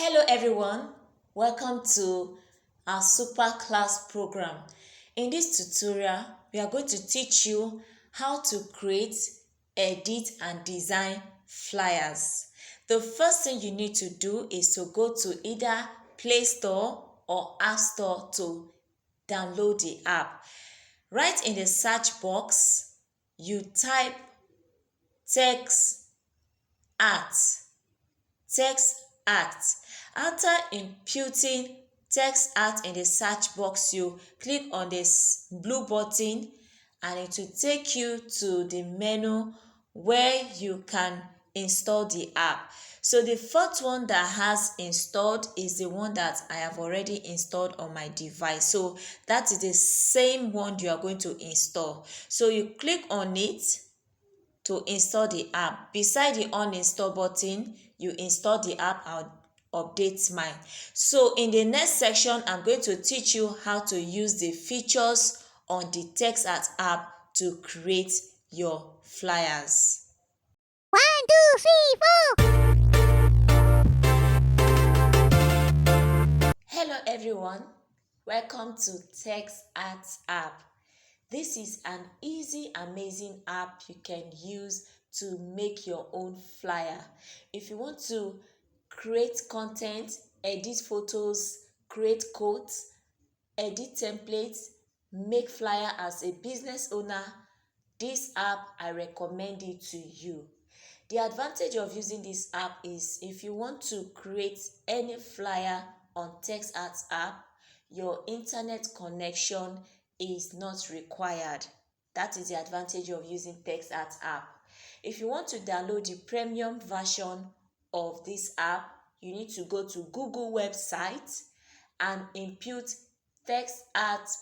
Hello everyone, welcome to our super class program. In this tutorial, we are going to teach you how to create, edit and design flyers. The first thing you need to do is to go to either Play Store or App Store to download the app. Right in the search box, you type text art text art. After inputting text art in the search box, you click on this blue button and it will take you to the menu where you can install the app. So the first one that has installed is the one that I have already installed on my device. So that is the same one you are going to install. So you click on it to install the app. Beside the uninstall button, you install the app and update mine. So in the next section, I'm going to teach you how to use the features on the TextArt app to create your flyers. 1, 2, 3, 4. Hello everyone, welcome to TextArt app. This is an easy, amazing app you can use to make your own flyer. If you want to create content, edit photos, create quotes, edit templates, make flyer as a business owner, this app, I recommend it to you. The advantage of using this app is if you want to create any flyer on TextArt app, your internet connection is not required. That is the advantage of using TextArt app. If you want to download the premium version of this app, you need to go to Google website and input TextArt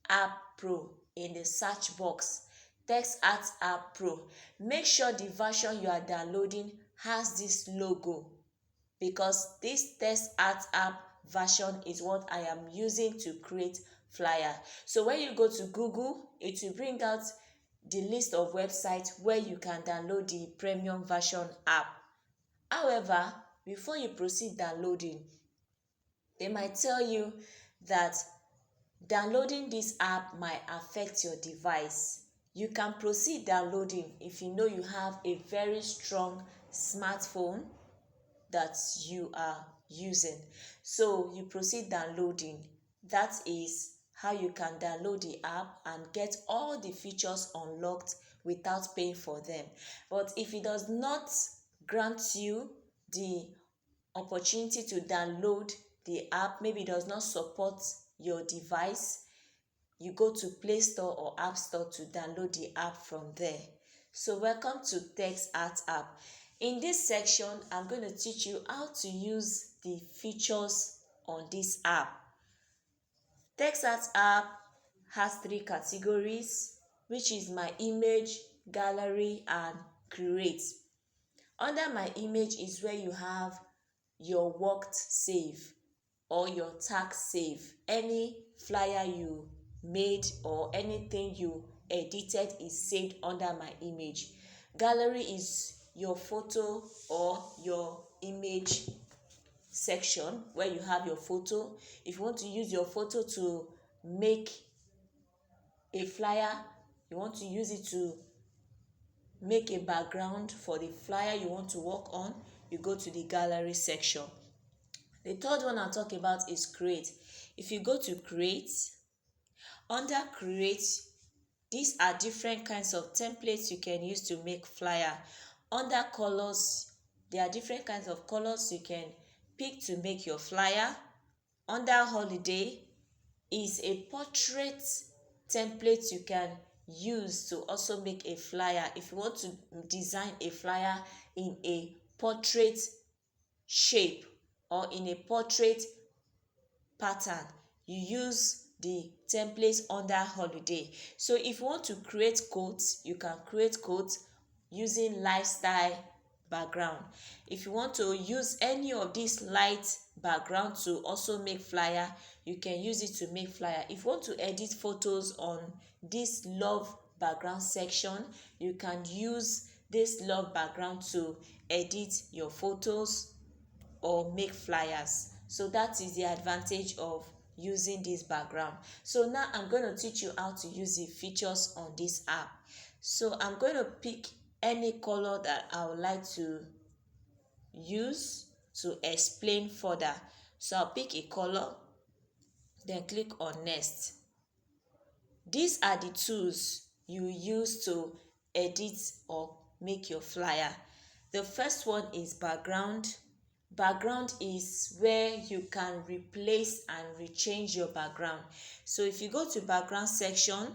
app Pro in the search box. TextArt app Pro. Make sure the version you are downloading has this logo, because this TextArt app version is what I am using to create flyer. So when you go to Google, it will bring out the list of websites where you can download the premium version app. However, before you proceed downloading, they might tell you that downloading this app might affect your device. You can proceed downloading if you know you have a very strong smartphone that you are using. So you proceed downloading. That is how you can download the app and get all the features unlocked without paying for them. But if it does not grant you the opportunity to download the app, maybe it does not support your device, you go to Play Store or App Store to download the app from there. So welcome to TextArt app. In this section, I'm going to teach you how to use the features on this app. TextArt app has 3 categories, which is my image, gallery and create. Under my image is where you have your worked save or your tag save. Any flyer you made or anything you edited is saved under my image. Gallery is your photo or your image section where you have your photo. If you want to use your photo to make a flyer, you want to use it to make a background for the flyer you want to work on, you go to the gallery section. The third one I'll talk about is create. If you go to create, under create, these are different kinds of templates you can use to make flyer. Under colors, there are different kinds of colors you can pick to make your flyer. Under holiday is a portrait template you can use to also make a flyer. If you want to design a flyer in a portrait shape or in a portrait pattern, you use the templates under holiday. So if you want to create quotes, you can create quotes using lifestyle background. If you want to use any of these light background to also make flyer, you can use it to make flyer. If you want to edit photos on this love background section, you can use this love background to edit your photos. or make flyers. So that is the advantage of using this background. So now I'm going to teach you how to use the features on this app. So I'm going to pick any color that I would like to use to explain further. So I'll pick a color, then click on next. These are the tools you use to edit or make your flyer. The first one is background. Background is where you can replace and rechange your background. So if you go to background section,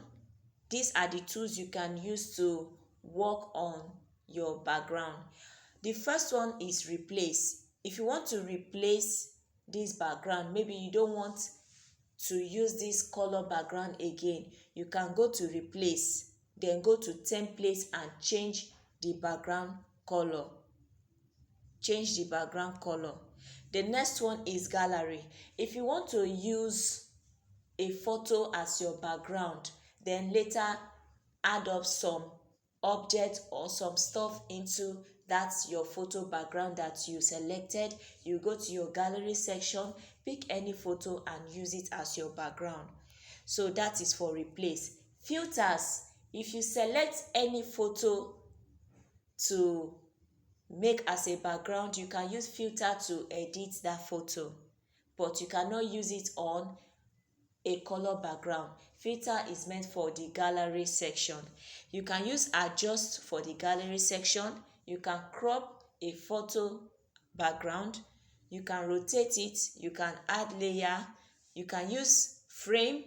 these are the tools you can use to work on your background. The first one is replace. If you want to replace this background, maybe you don't want to use this color background again, you can go to replace, then go to templates and change the background color. Change the background color. The next one is gallery. If you want to use a photo as your background, then later add up some object or some stuff into that's your photo background that you selected, you go to your gallery section, pick any photo and use it as your background. So that is for replace. Filters. If you select any photo to make as a background, you can use filter to edit that photo, but you cannot use it on a color background. Filter is meant for the gallery section. You can use adjust for the gallery section. You can crop a photo background. You can rotate it. You can add layer. You can use frame,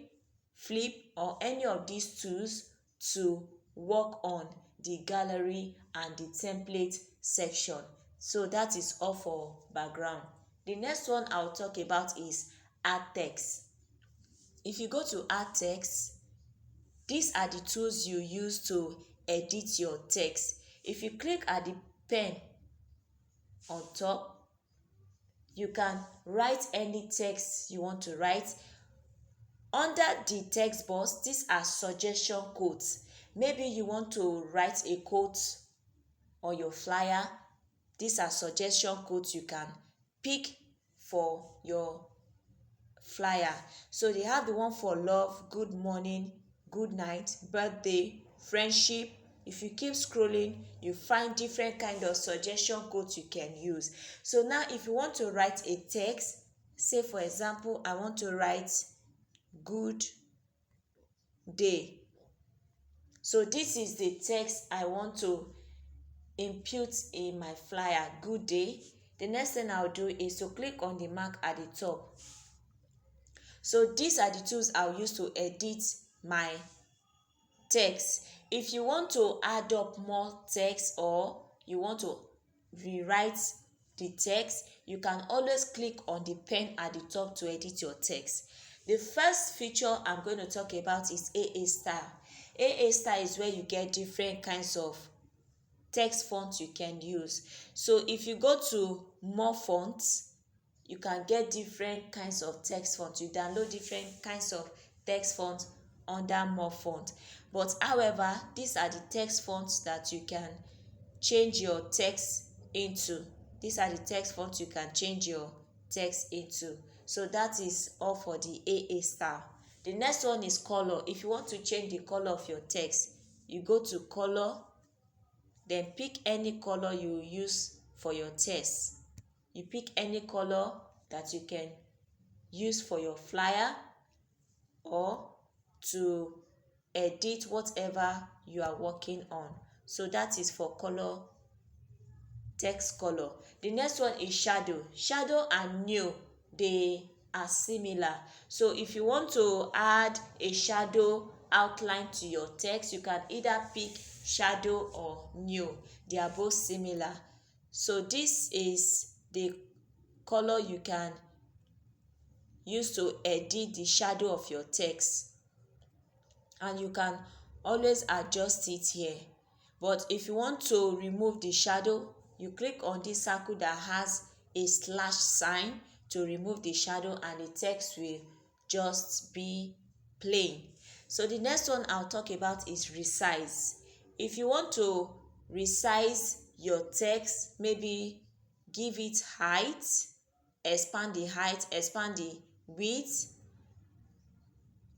flip, or any of these tools to work on the gallery and the template section. So that is all for background. The next one I'll talk about is add text. If you go to add text, these are the tools you use to edit your text. If you click at the pen on top, you can write any text you want to write. Under the text box, these are suggestion quotes. Maybe you want to write a quote on your flyer. These are suggestion quotes you can pick for your flyer. So they have the one for love, good morning, good night, birthday, friendship. If you keep scrolling, you find different kind of suggestion quotes you can use. So now if you want to write a text, say for example, I want to write good day. So this is the text I want to input in my flyer, good day. The next thing I'll do is to click on the mark at the top. So these are the tools I'll use to edit my text. If you want to add up more text or you want to rewrite the text, you can always click on the pen at the top to edit your text. The first feature I'm going to talk about is AA style. AA style is where you get different kinds of text fonts you can use. So if you go to more fonts, you can get different kinds of text fonts. You download different kinds of text fonts under more font. But however, these are the text fonts that you can change your text into. These are the text fonts you can change your text into. So that is all for the AA style. The next one is color. If you want to change the color of your text, you go to color, then pick any color you use for your text. You pick any color that you can use for your flyer or to edit whatever you are working on. So that is for color, text color. The next one is shadow. Shadow and new, they are similar. So if you want to add a shadow outline to your text, you can either pick shadow or new. They are both similar. So this is the color you can use to edit the shadow of your text, and you can always adjust it here. But if you want to remove the shadow, you click on this circle that has a slash sign to remove the shadow, and the text will just be plain. So the next one I'll talk about is resize. If you want to resize your text, maybe give it height, expand the height, expand the width,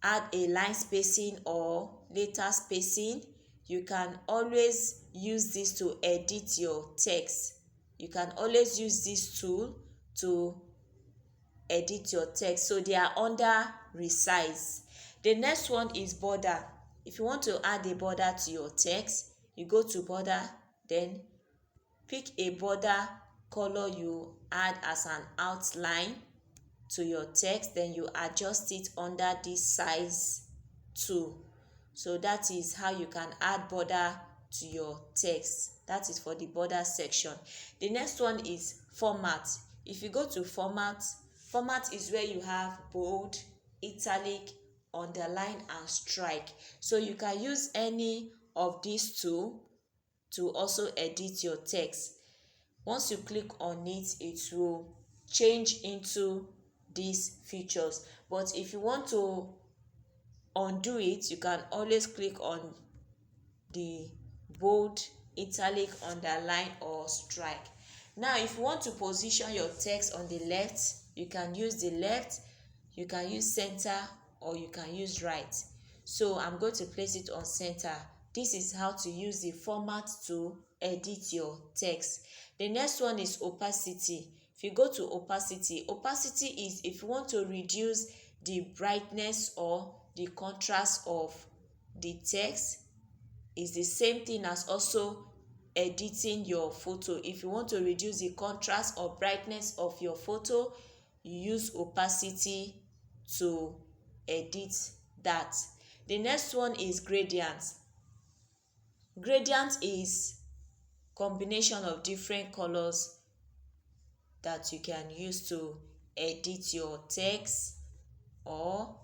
add a line spacing or letter spacing. You can always use this to edit your text. You can always use this tool to edit your text. So they are under resize. The next one is border. If you want to add a border to your text, you go to border, then pick a border color you add as an outline to your text, then you adjust it under this size tool. So that is how you can add border to your text. That is for the border section. The next one is format. If you go to format is where you have bold, italic, underline and strike. So you can use any of these two to also edit your text. Once you click on it, it will change into these features. But if you want to undo it, you can always click on the bold, italic, underline or strike. Now if you want to position your text on the left, you can use the left, you can use center, or you can use right. So I'm going to place it on center. This is how to use the format to edit your text. The next one is opacity. If you go to opacity is if you want to reduce the brightness or the contrast of the text. Is the same thing as also editing your photo. If you want to reduce the contrast or brightness of your photo, you use opacity to edit that. The next one is gradient. Gradient is combination of different colors that you can use to edit your text or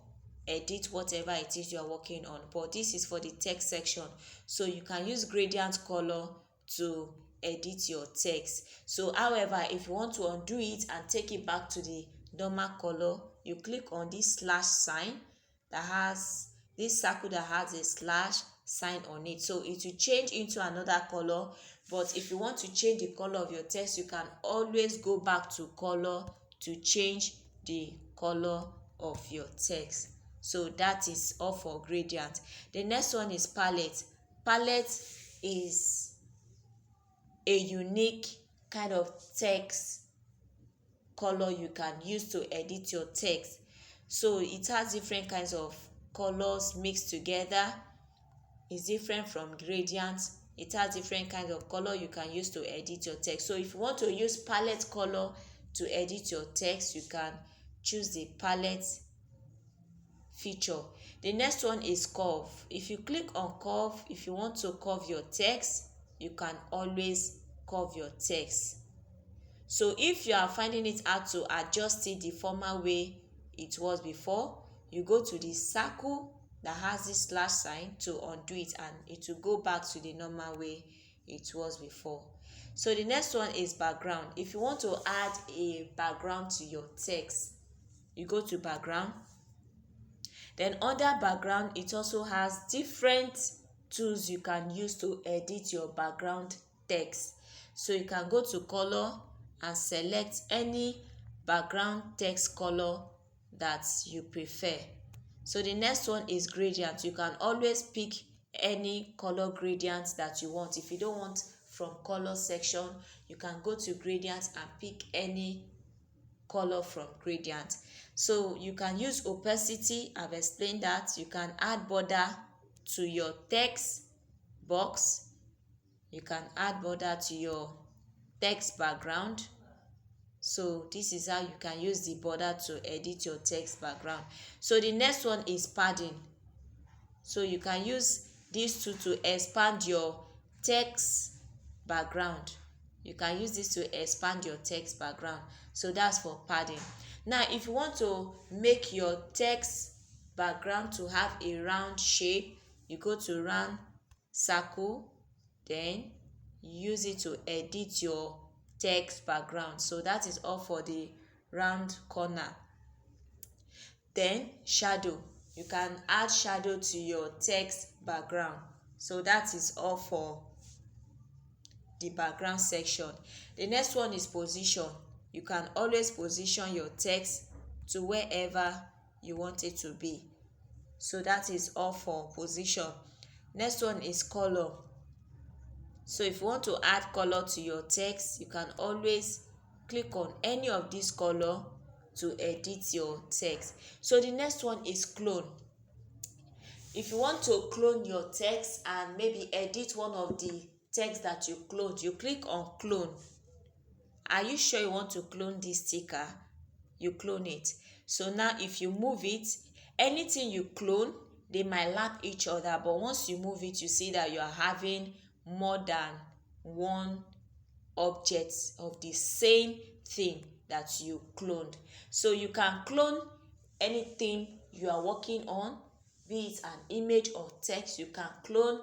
edit whatever it is you are working on. But this is for the text section, so you can use gradient color to edit your text. So however, if you want to undo it and take it back to the normal color, you click on this slash sign that has this circle that has a slash sign on it. So it will change into another color. But if you want to change the color of your text, you can always go back to color to change the color of your text. So that is all for gradient. The next one is palette. Palette is a unique kind of text color you can use to edit your text. So it has different kinds of colors mixed together. It's different from gradient. It has different kinds of color you can use to edit your text. So if you want to use palette color to edit your text, you can choose the palette feature. The next one is curve. If you click on curve, if you want to curve your text, you can always curve your text. So if you are finding it hard to adjust it the former way it was before, you go to the circle that has this slash sign to undo it, and it will go back to the normal way it was before. So the next one is background. If you want to add a background to your text, you go to background. Then under background, it also has different tools you can use to edit your background text. So you can go to color and select any background text color that you prefer. So the next one is gradient. You can always pick any color gradient that you want. If you don't want from color section, you can go to gradient and pick any color from gradient. So you can use opacity. I've explained that. You can add border to your text box. You can add border to your text background. So this is how you can use the border to edit your text background. So the next one is padding. So you can use these two to expand your text background. You can use this to expand your text background. So that's for padding. Now if you want to make your text background to have a round shape, you go to round circle, then use it to edit your text background. So that is all for the round corner. Then shadow. You can add shadow to your text background. So that is all for the background section. The next one is position. You can always position your text to wherever you want it to be. So that is all for position. Next one is color. So if you want to add color to your text, you can always click on any of these color to edit your text. So the next one is clone. If you want to clone your text and maybe edit one of the text that you cloned, you click on clone. Are you sure you want to clone this sticker? You clone it. So now if you move it, anything you clone, they might lap each other, but once you move it, you see that you are having more than one object of the same thing that you cloned. So you can clone anything you are working on, be it an image or text. You can clone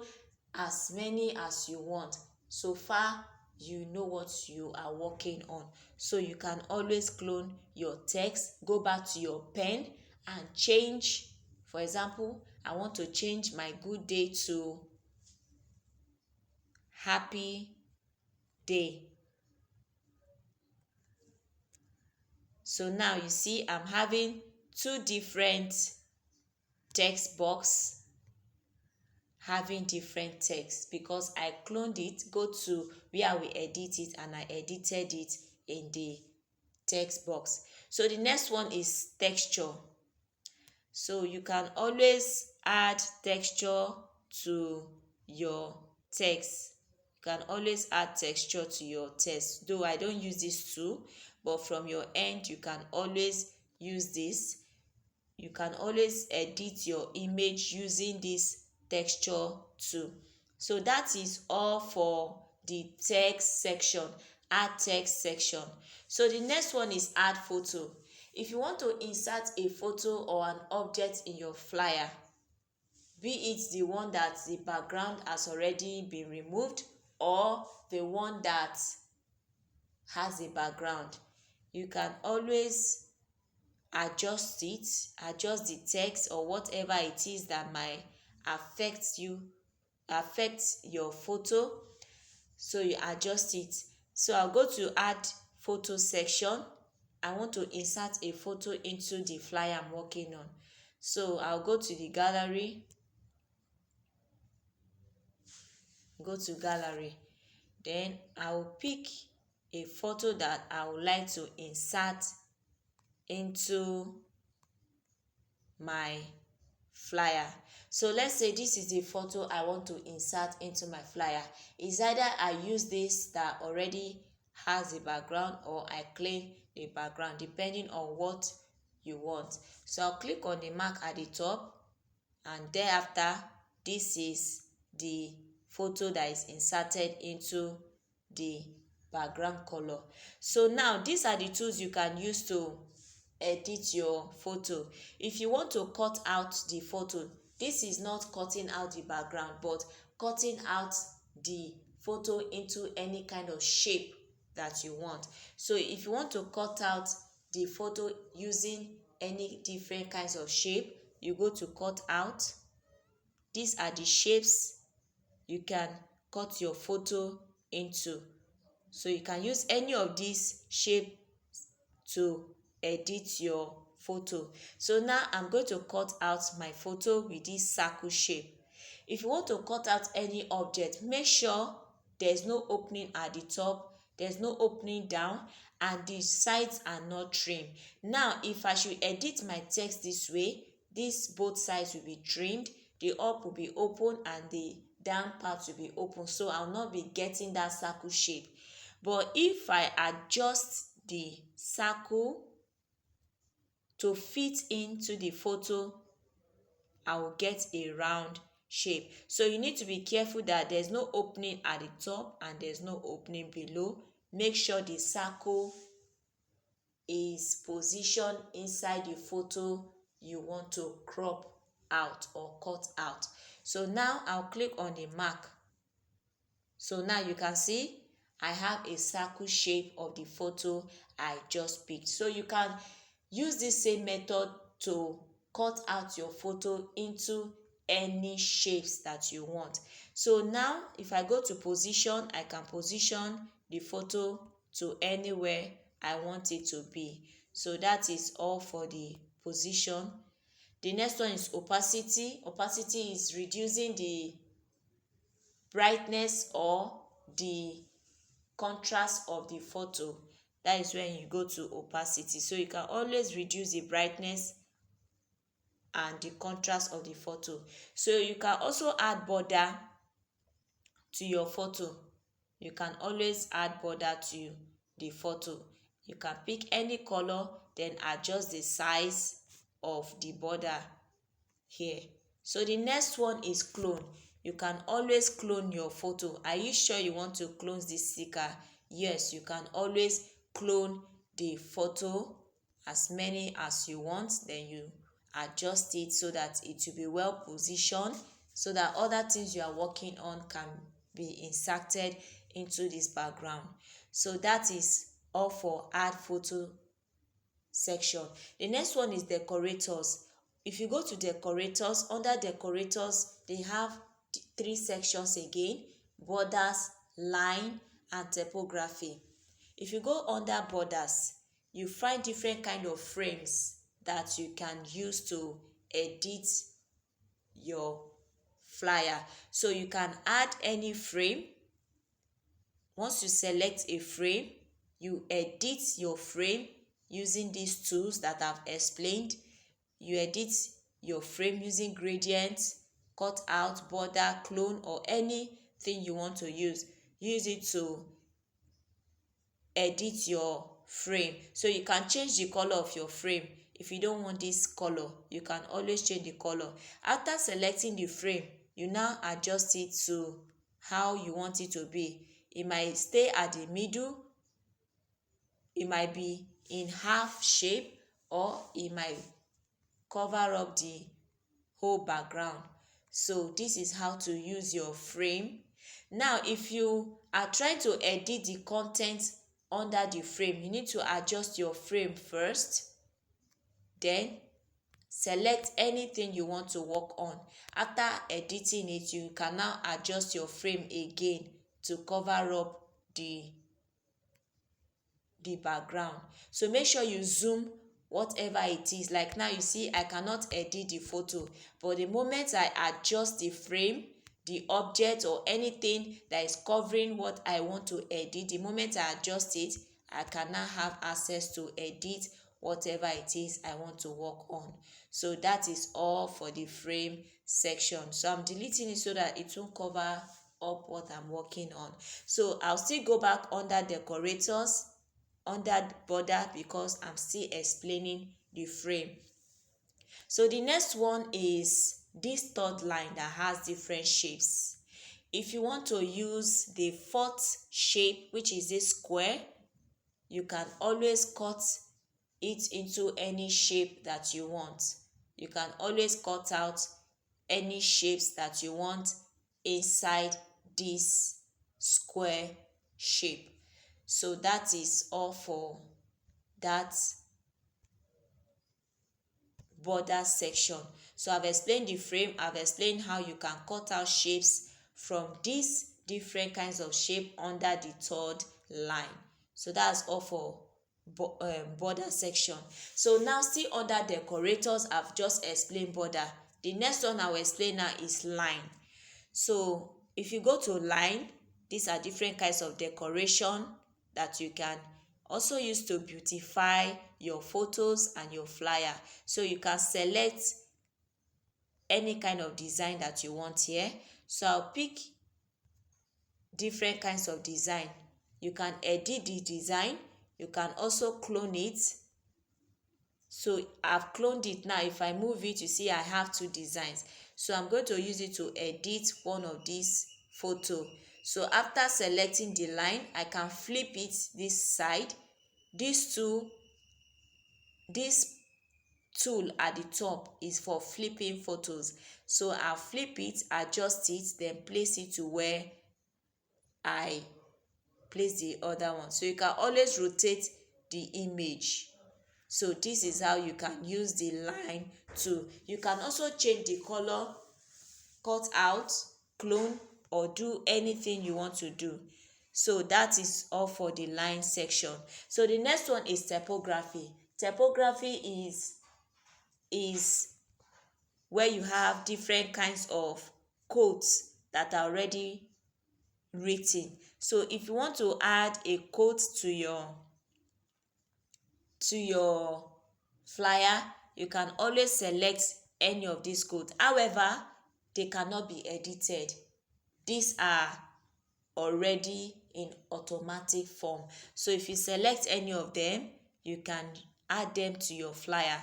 as many as you want, so far you know what you are working on. So you can always clone your text. Go back to your pen and change. For example, I want to change my good day to happy day. So now you see I'm having two different text box having different text because I cloned it. Go to where we edit it and I edited it in the text box. So the next one is texture. So you can always add texture to your text. You can always add texture to your text, though I don't use this tool, but from your end you can always use this. You can always edit your image using this texture tool. So that is all for the text section, add text section. So the next one is add photo. If you want to insert a photo or an object in your flyer, be it the one that the background has already been removed or the one that has a background, you can always adjust the text or whatever it is that might affect your photo. So you adjust it. So I'll go to add photo section. I want to insert a photo into the flyer I'm working on. So I'll go to the gallery, then I'll pick a photo that I would like to insert into my flyer. So let's say this is the photo I want to insert into my flyer. It's either I use this that already has a background or I clean the background, depending on what you want. So I'll click on the mark at the top, and thereafter this is the photo that is inserted into the background color. So now these are the tools you can use to edit your photo. If you want to cut out the photo, this is not cutting out the background but cutting out the photo into any kind of shape that you want. So if you want to cut out the photo using any different kinds of shape, you go to cut out. These are the shapes you can cut your photo into. So you can use any of these shapes to edit your photo. So now I'm going to cut out my photo with this circle shape. If you want to cut out any object, make sure there's no opening at the top, there's no opening down, and the sides are not trimmed. Now if I should edit my text this way, both sides will be trimmed, the up will be open and the down part will be open, so I'll not be getting that circle shape. But if I adjust the circle to fit into the photo, I will get a round shape. So you need to be careful that there's no opening at the top and there's no opening below. Make sure the circle is positioned inside the photo you want to crop out or cut out. So now I'll click on the mark. So now you can see I have a circle shape of the photo I just picked. So you can use this same method to cut out your photo into any shapes that you want. So now if I go to position, I can position the photo to anywhere I want it to be. So that is all for the position. The next one is opacity. Opacity is reducing the brightness or the contrast of the photo. That is when you go to opacity. So you can always reduce the brightness and the contrast of the photo. So you can also add border to your photo. You can always add border to the photo. You can pick any color, then adjust the size of the border here. So the next one is clone. You can always clone your photo. Are you sure you want to clone this sticker? Yes, you can always clone the photo as many as you want. Then you adjust it so that it will be well positioned, so that other things you are working on can be inserted into this background. So that is all for add photo section. The next one is decorators. If you go to decorators, under decorators they have three sections again: borders, line, and typography. If you go under borders, you find different kind of frames that you can use to edit your flyer. So you can add any frame. Once you select a frame, you edit your frame using these tools that I've explained. You edit your frame using gradients, cut out, border, clone, or anything you want to use. Use it to edit your frame. So you can change the color of your frame. If you don't want this color, you can always change the color. After selecting the frame, you now adjust it to how you want it to be. It might stay at the middle, it might be in half shape, or it might cover up the whole background. So this is how to use your frame. Now if you are trying to edit the content under the frame, you need to adjust your frame first, then select anything you want to work on. After editing it, you can now adjust your frame again to cover up the background. So make sure you zoom whatever it is. Like now you see I cannot edit the photo, but the moment I adjust the frame, the object or anything that is covering what I want to edit, the moment I adjust it, I can now have access to edit whatever it is I want to work on. So that is all for the frame section. So I'm deleting it so that it won't cover up what I'm working on. So I'll still go back under decorators, under border, because I'm still explaining the frame. So the next one is this third line that has different shapes. If you want to use the fourth shape, which is this square, you can always cut it into any shape that you want. You can always cut out any shapes that you want inside this square shape. So that is all for that border section. So I've explained the frame, I've explained how you can cut out shapes from these different kinds of shape under the third line. So that's all for border section. So now still under decorators, I've just explained border. The next one I will explain now is line. So if you go to line, these are different kinds of decoration that you can also use to beautify your photos and your flyer. So you can select any kind of design that you want here. So I'll pick different kinds of design. You can edit the design. You can also clone it. So I've cloned it now. If I move it, you see I have two designs. So I'm going to use it to edit one of these photo. So after selecting the line, I can flip it this side. This tool at the top is for flipping photos. So I'll flip it, adjust it, then place it to where I place the other one. So you can always rotate the image. So this is how you can use the line tool. You can also change the color, cut out, clone, or do anything you want to do. So that is all for the line section. So the next one is typography. Typography is where you have different kinds of codes that are already written. So if you want to add a quote to your flyer, you can always select any of these codes. However, they cannot be edited. These are already in automatic form. So if you select any of them, you can add them to your flyer.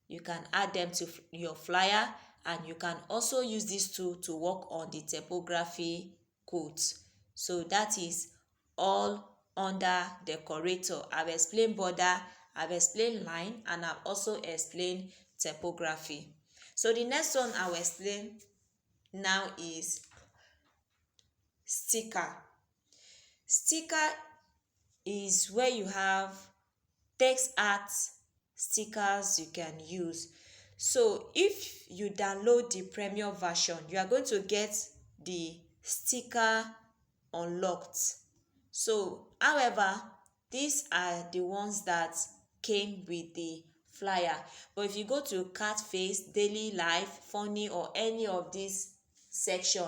You can add them to your flyer, and you can also use this tool to work on the typography codes. So that is all under decorator. I've explained border, I've explained line, and I've also explained typography. So the next one I will explain now is sticker. Sticker is where you have text art stickers you can use. So if you download the premium version, you are going to get the sticker unlocked. So however, these are the ones that came with the flyer. But if you go to cat face, daily life, funny, or any of these section,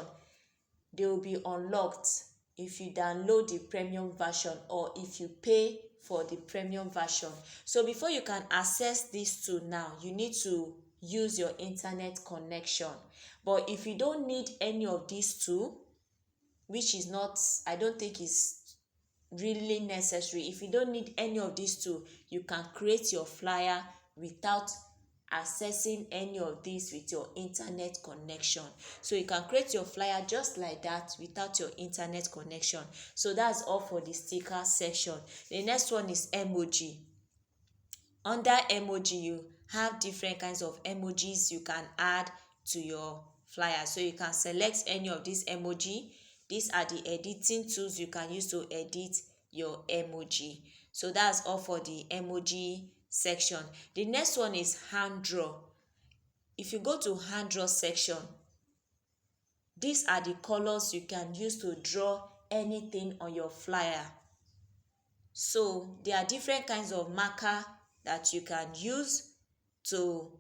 they will be unlocked if you download the premium version or if you pay for the premium version. So before you can access this tool now, you need to use your internet connection. But if you don't need any of these two, which is not, I don't think is really necessary. If you don't need any of these two, you can create your flyer without accessing any of these with your internet connection. So you can create your flyer just like that without your internet connection. So that's all for the sticker section. The next one is emoji. Under emoji, you have different kinds of emojis you can add to your flyer. So you can select any of these emoji. These are the editing tools you can use to edit your emoji. So that's all for the emoji section. The next one is hand draw. If you go to hand draw section, these are the colors you can use to draw anything on your flyer. So there are different kinds of marker that you can use to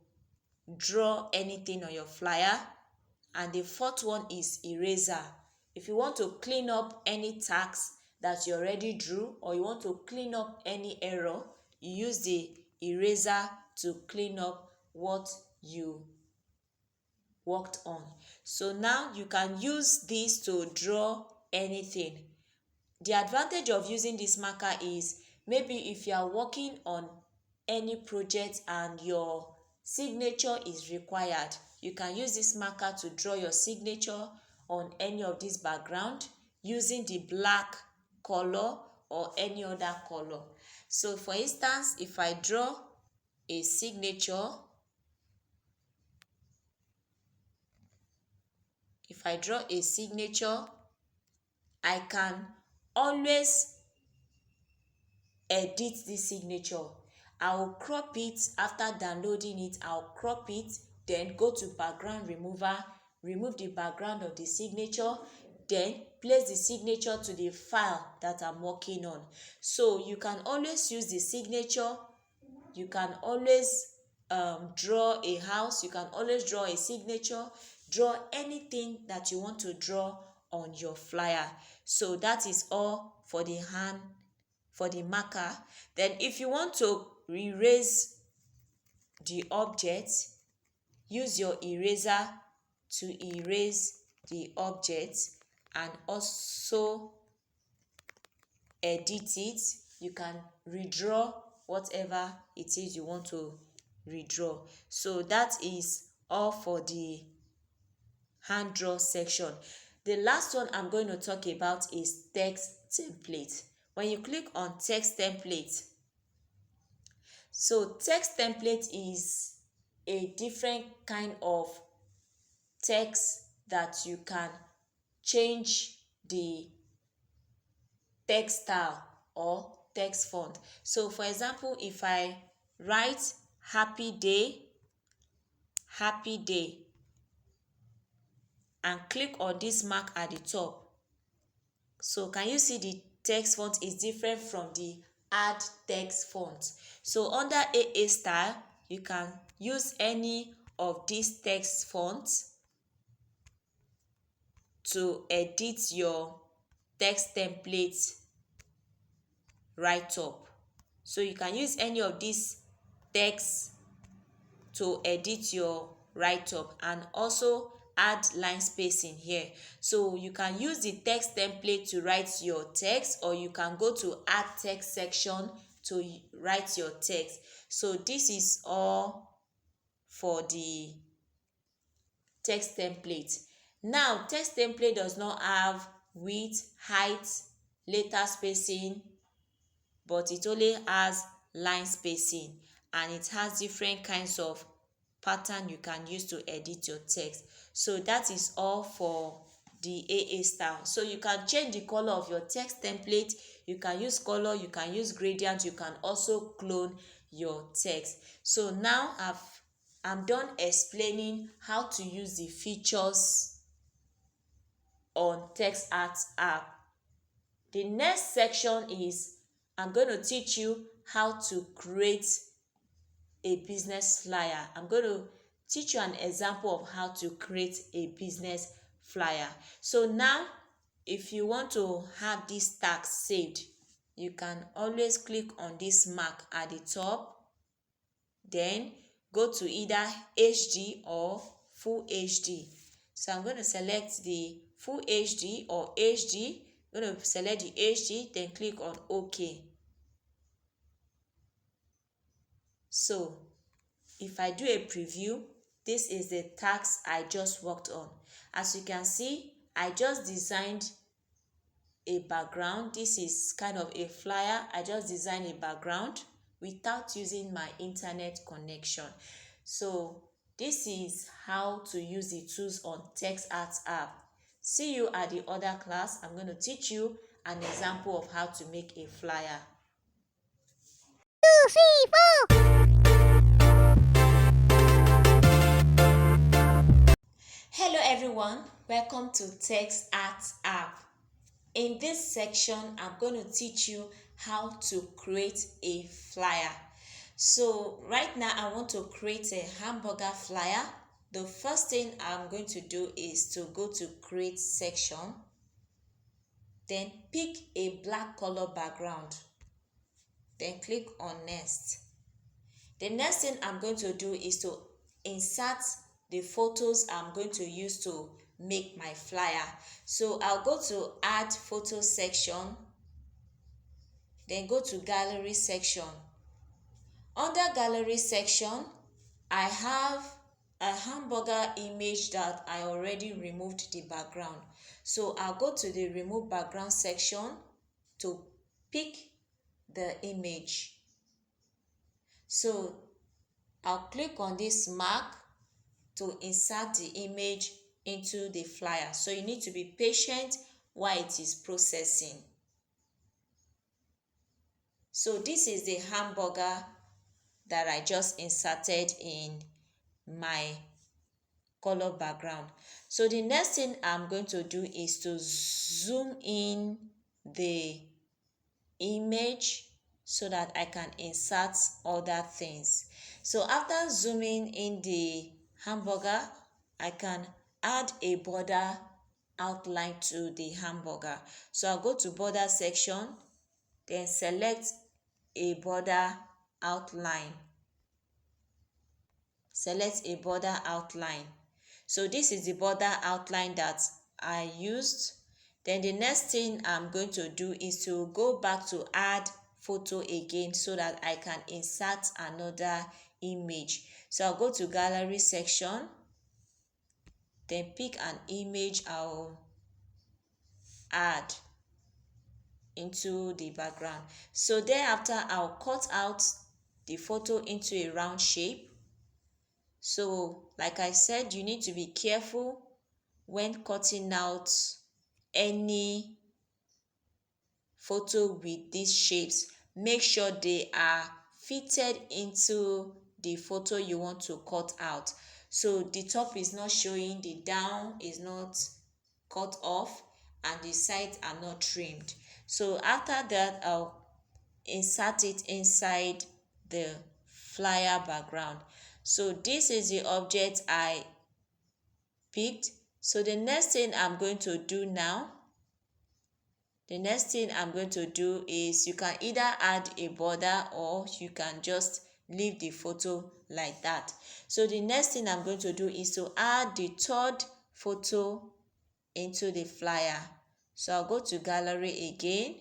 draw anything on your flyer. And the fourth one is eraser. If you want to clean up any tags that you already drew, or you want to clean up any error, you use the eraser to clean up what you worked on. So now you can use this to draw anything. The advantage of using this marker is maybe if you are working on any project and your signature is required, you can use this marker to draw your signature on any of this background using the black color or any other color. So for instance, if I draw a signature, I can always edit this signature. I'll crop it. After downloading it, I'll crop it, then go to background remover, remove the background of the signature, then place the signature to the file that I'm working on. So you can always use the signature. You can always draw a house. You can always draw a signature. Draw anything that you want to draw on your flyer. So that is all for the marker. Then if you want to erase the object, use your eraser to erase the object and also edit it. You can redraw whatever it is you want to redraw. So that is all for the hand draw section. The last one I'm going to talk about is text template. When you click on text template, so text template is a different kind of text that you can change the text style or text font. So for example, if I write happy day and click on this mark at the top, So can you see the text font is different from the add text font? So under AA style, you can use any of these text fonts to edit your text template right up. So you can use any of these text to edit your write-up and also add line spacing here. So you can use the text template to write your text, or you can go to add text section to write your text. So this is all for the text template. Now, text template does not have width, height, letter spacing, but it only has line spacing, and it has different kinds of pattern you can use to edit your text. So that is all for the AA style. So you can change the color of your text template, you can use color, you can use gradient, you can also clone your text. So now I'm done explaining how to use the features on TextArt app. The next section is I'm going to teach you how to create a business flyer. I'm going to teach you an example of how to create a business flyer. So now, if you want to have this tag saved, you can always click on this mark at the top, then go to either HD or Full HD. So I'm going to select the Full HD or HD. I'm going to select the HD, then click on OK. So if I do a preview, this is the task I just worked on. As you can see, I just designed a background. This is kind of a flyer. I just designed a background without using my internet connection. So this is how to use the tools on TextArt app. See you at the other class. I'm going to teach you an example of how to make a flyer. 2, 3, 4. Hello everyone, welcome to TextArt app. In this section, I'm going to teach you how to create a flyer. So right now I want to create a hamburger flyer. The first thing I'm going to do is to go to create section, then pick a black color background, then click on next. The next thing I'm going to do is to insert the photos I'm going to use to make my flyer. So I'll go to add photo section, then go to gallery section. Under gallery section, I have a hamburger image that I already removed the background. So I'll go to the remove background section to pick the image. So I'll click on this mark to insert the image into the flyer. So you need to be patient while it is processing. So this is the hamburger that I just inserted in my color background. So the next thing I'm going to do is to zoom in the image so that I can insert other things. So after zooming in the hamburger, I can add a border outline to the hamburger. So I'll go to border section, then select a border outline. Select a border outline. So this is the border outline that I used. Then the next thing I'm going to do is to go back to add photo again so that I can insert another image. So I'll go to gallery section, then pick an image I'll add into the background. So thereafter I'll cut out the photo into a round shape. So like I said, you need to be careful when cutting out any photo with these shapes. Make sure they are fitted into the photo you want to cut out. So the top is not showing, the down is not cut off, and the sides are not trimmed. So after that, I'll insert it inside the flyer background. So this is the object I picked. So the next thing I'm going to do now, is you can either add a border or you can just leave the photo like that. So the next thing I'm going to do is to add the third photo into the flyer. So I'll go to gallery again,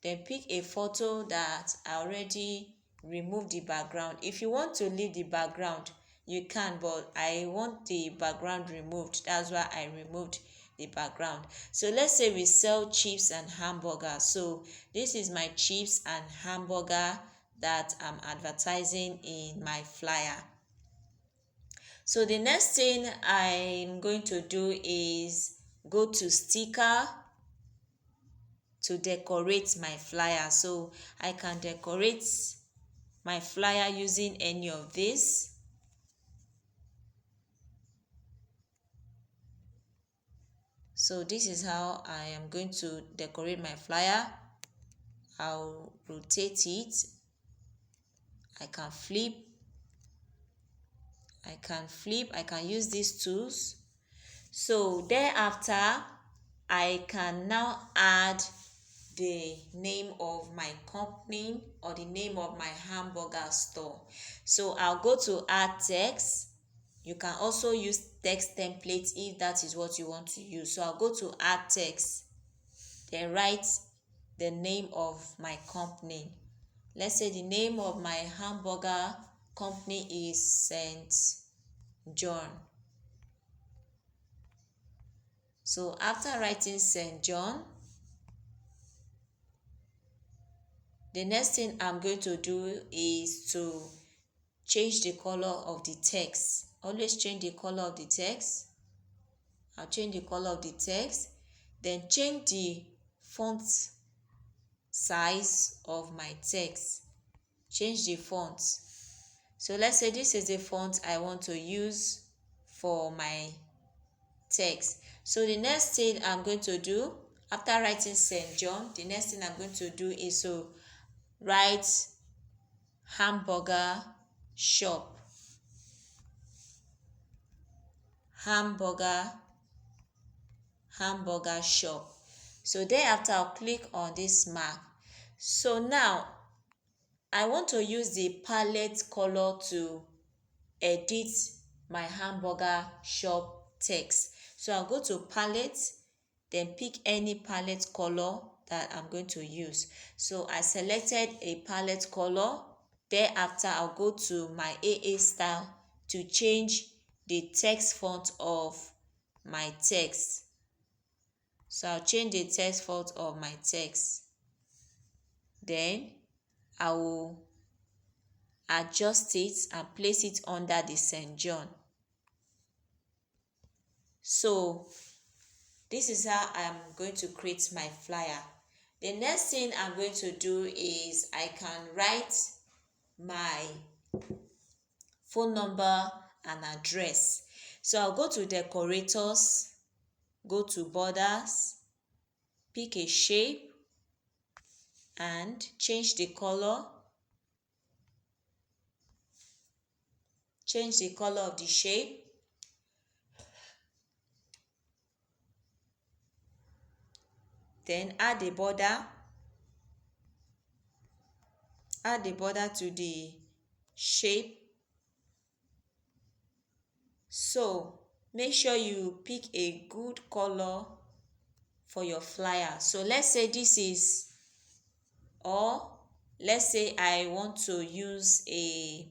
then pick a photo that I already removed the background. If you want to leave the background, you can, but I want the background removed. That's why I removed the background. So let's say we sell chips and hamburger. So this is my chips and hamburger that I'm advertising in my flyer. So the next thing I'm going to do is go to sticker to decorate my flyer. So I can decorate my flyer using any of this. So this is how I am going to decorate my flyer. I'll rotate it. I can flip. I can use these tools. So thereafter, I can now add the name of my company or the name of my hamburger store. So I'll go to add text. You can also use text templates if that is what you want to use. So I'll go to add text, then write the name of my company. Let's say the name of my hamburger company is St. John. So after writing St. John, the next thing I'm going to do is to change the color of the text. Always change the color of the text. I'll change the color of the text. Then change the font size of my text. Change the font. So let's say this is the font I want to use for my text. So the next thing I'm going to do, after writing St. John, the next thing I'm going to do is to write hamburger shop. Hamburger shop. So thereafter, I'll click on this mark. So now I want to use the palette color to edit my hamburger shop text. So I'll go to palette, then pick any palette color that I'm going to use. So I selected a palette color. Thereafter, I'll go to my AA style to change the text font of my text. So I'll change the text font of my text. Then I will adjust it and place it under the St. John. So this is how I'm going to create my flyer. The next thing I'm going to do is I can write my phone number and address. So I'll go to decorators, go to borders, pick a shape and change the color. Change the color of the shape. Then add a border. Add the border to the shape. So make sure you pick a good color for your flyer. So let's say this is, or let's say I want to use a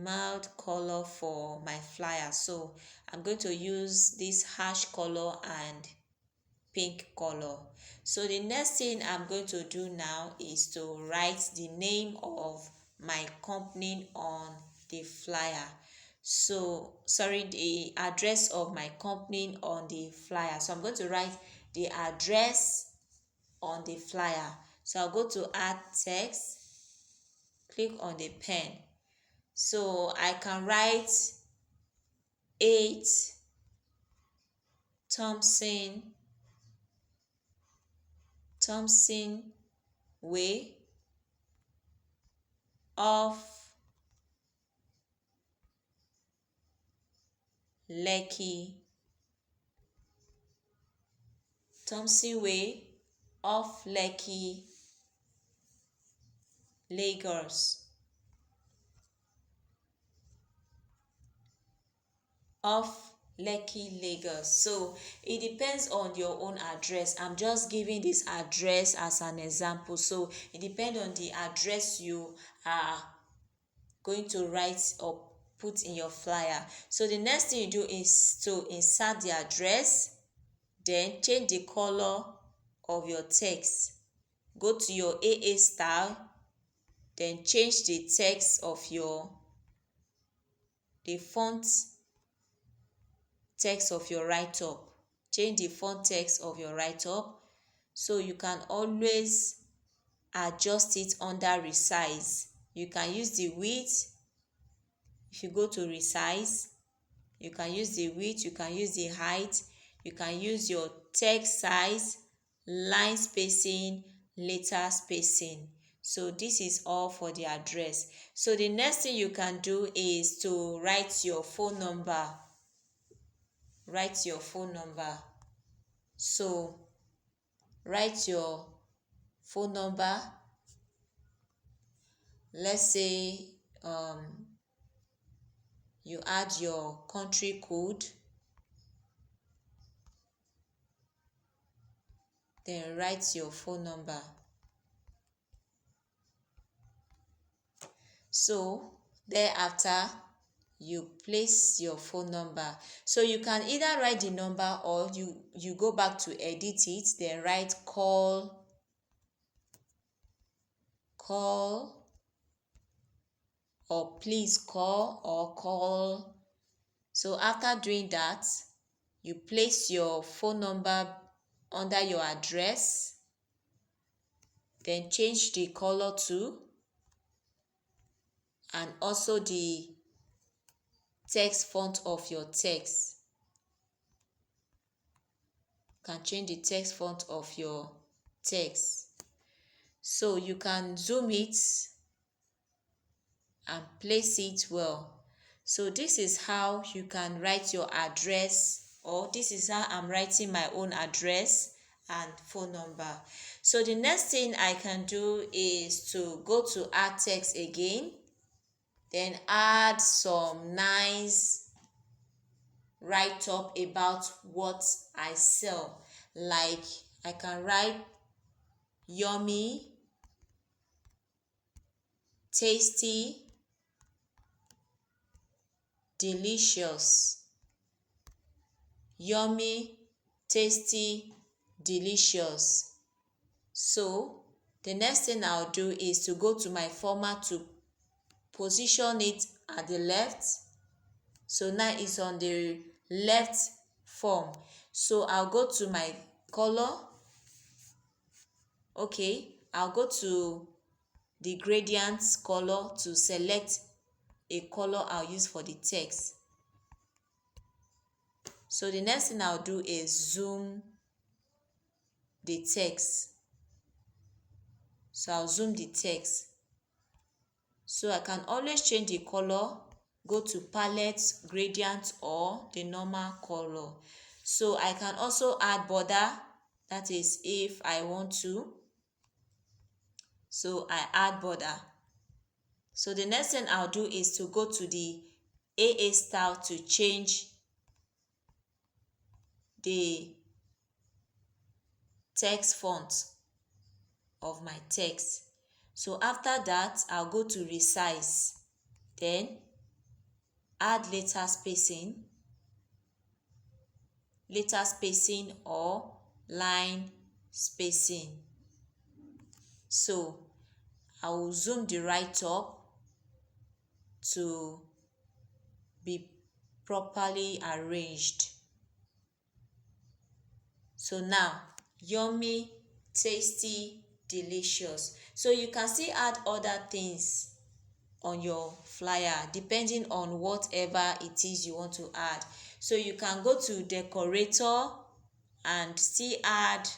mild color for my flyer. So I'm going to use this harsh color and pink color. So the next thing I'm going to do now is to write the name of my company on the flyer. So the address of my company on the flyer. So I'm going to write the address on the flyer. So I'll go to add text, click on the pen. So I can write 8 Thompson Thompson Way of Lekki. Thompson Way of Lekki, Lagos. Of Lekki, Lagos. So it depends on your own address. I'm just giving this address as an example. So it depends on the address you are going to write or put in your flyer. So the next thing you do is to insert the address, then change the color of your text. Go to your AA style, then change the text of the font text of your write-up. Change the font text of your write-up, so you can always adjust it under resize. You can use the width. If you go to resize, you can use the width, you can use the height, you can use your text size, line spacing, letter spacing. So this is all for the address. So the next thing you can do is to write your phone number. Write your phone number. So write your phone number. Let's say you add your country code, then write your phone number. So thereafter, you place your phone number. So you can either write the number, or you go back to edit it, then write call, or please call, or call. So after doing that, you place your phone number under your address, then change the color too, and also the text font of your text. You can change the text font of your text. So you can zoom it and place it well. So this is how you can write your address, or this is how I'm writing my own address and phone number. So the next thing I can do is to go to add text again, then add some nice write up about what I sell. Like I can write yummy, tasty, delicious. Yummy, tasty, delicious. So the next thing I'll do is to go to my format to position it at the left. So now it's on the left form. So I'll go to my color. Okay, I'll go to the gradient color to select a color I'll use for the text. So the next thing I'll do is zoom the text. So I'll zoom the text. So I can always change the color, go to palette, gradient, or the normal color. So I can also add border, that is if I want to. So I add border. So the next thing I'll do is to go to the AA style to change the text font of my text. So after that, I'll go to resize, then add letter spacing or line spacing. So I will zoom the write up to be properly arranged. So now, yummy, tasty, delicious. So you can still add other things on your flyer depending on whatever it is you want to add. So you can go to decorator and still add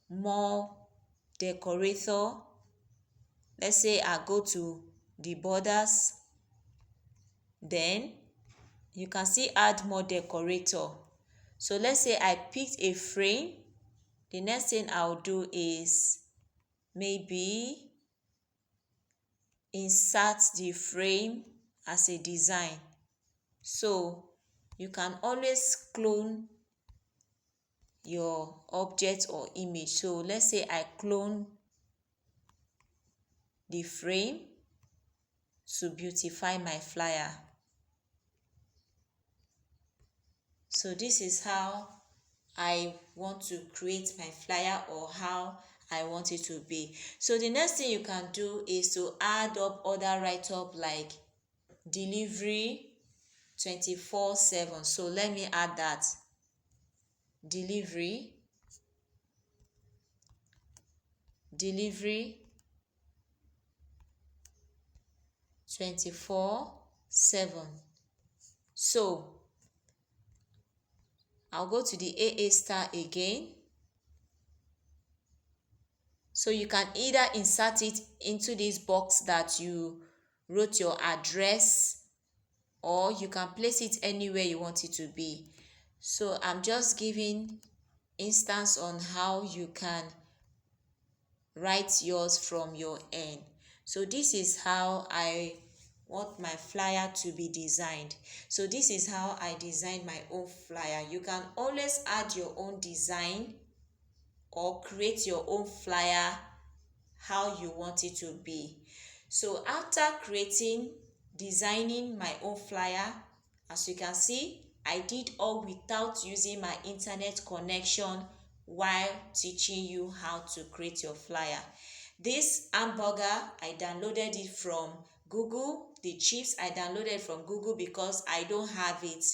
more decorator. Let's say I go to the borders, then you can still add more decorator. So let's say I picked a frame. The next thing I'll do is maybe insert the frame as a design. So you can always clone your object or image. So let's say I clone the frame to beautify my flyer. So this is how I want to create my flyer, or how I want it to be. So the next thing you can do is to add up other write-up like delivery 24/7. So let me add that. Delivery 24/7. So I'll go to the AA star again. So you can either insert it into this box that you wrote your address, or you can place it anywhere you want it to be. So I'm just giving instance on how you can write yours from your end. So this is how I want my flyer to be designed. So this is how I design my own flyer. You can always add your own design or create your own flyer how you want it to be. So after designing my own flyer, as you can see, I did all without using my internet connection while teaching you how to create your flyer. This hamburger, I downloaded it from Google. The chips, I downloaded from Google because I don't have it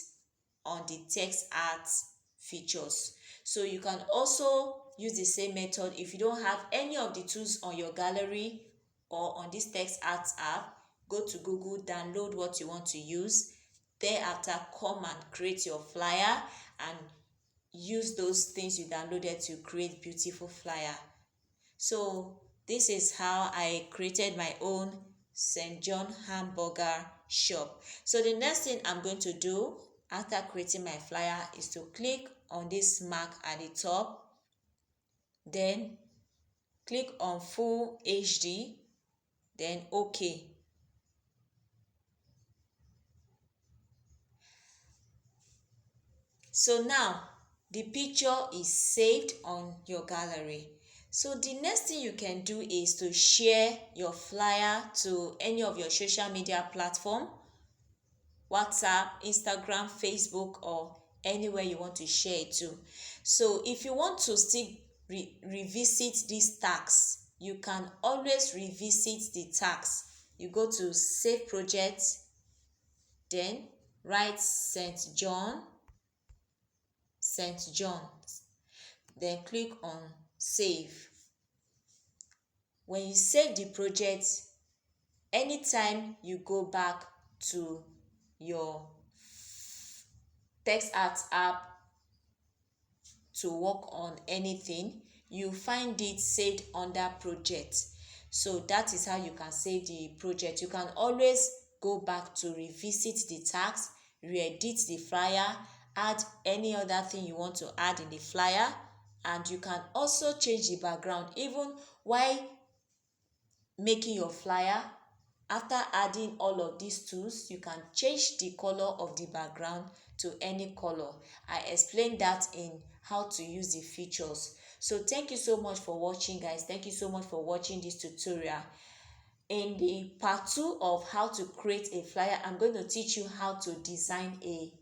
on the text art features. So you can also use the same method. If you don't have any of the tools on your gallery or on this text art app, go to Google, download what you want to use. Thereafter, come and create your flyer and use those things you downloaded to create beautiful flyer. So this is how I created my own St. John hamburger shop. So the next thing I'm going to do after creating my flyer is to click on this mark at the top, then click on full HD, then OK. So now the picture is saved on your gallery. So the next thing you can do is to share your flyer to any of your social media platform, WhatsApp, Instagram, Facebook, or anywhere you want to share it to. So if you want to still revisit these tags, you can always revisit the tags. You go to Save Project, then write St. John, then click on Save. When you save the project, anytime you go back to your text art app to work on anything, you find it saved under project. So that is how you can save the project. You can always go back to revisit the tags, re-edit the flyer, add any other thing you want to add in the flyer, and you can also change the background. Even while making your flyer, after adding all of these tools, you can change the color of the background to any color. I explained that in how to use the features. So thank you so much for watching, guys. Thank you so much for watching this tutorial. In the part 2 of how to create a flyer, I'm going to teach you how to design a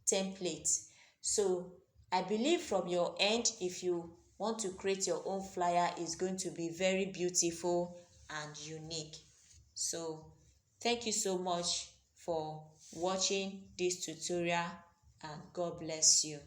template. So I believe from your end, if you want to create your own flyer, it's going to be very beautiful and unique. So thank you so much for watching this tutorial, and God bless you.